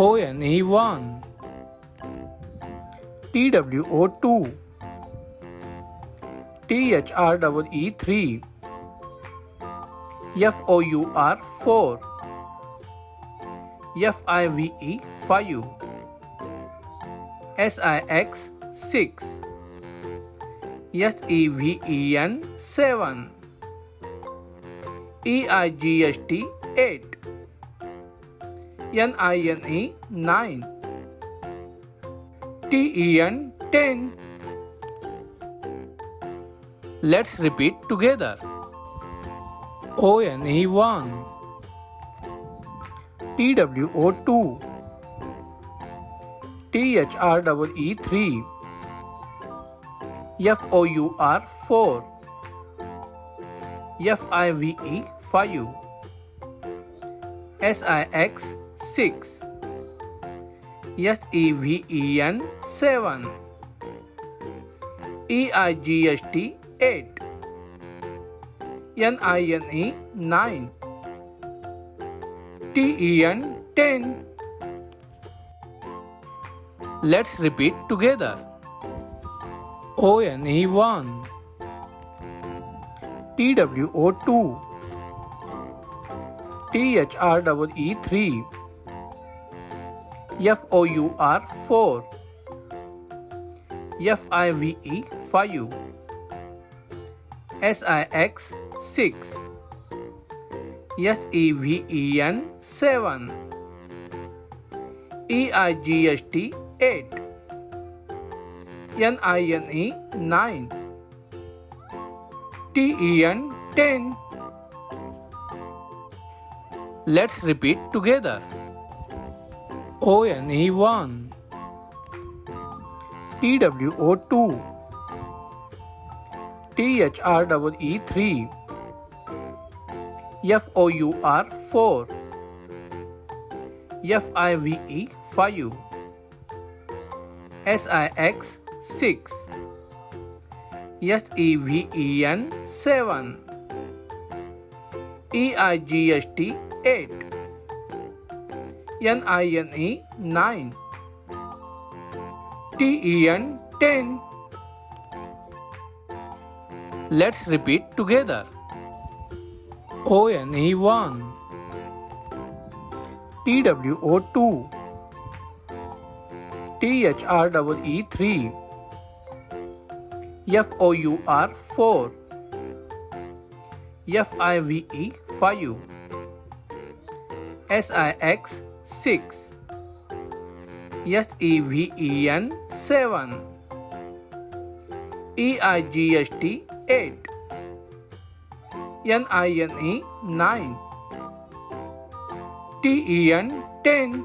ONE 1, TWO 2, THREE 3, FOUR 4, FIVE 5, SIX 6, SEVEN 7, EIGST 8, NINE 9, TEN 10. Let's repeat together. ONE 1, TWO 2, THREE 3, FOUR 4, FIVE 5, SIX 6, SEVEN 7, EIGST 8, NINE 9, TEN 10. Let's repeat together. ONE 1, TWO 2, THREE 3, FOUR 4, FIVE 5, SIX 6, SEVEN 7, EIGST 8, NINE 9, TEN 10. Let's repeat together. ONE 1, TWO 2, THREE 3, FOUR 4, FIVE 5, SIX 6, SEVEN 7, EIGST 8, NINE 9, TEN 10. Let's repeat together. ONE 1, TWO 2, THREE 3, FOUR 4, FIVE 5, SIX 6, SEVEN 7, EIGST 8, NINE 9, TEN 10.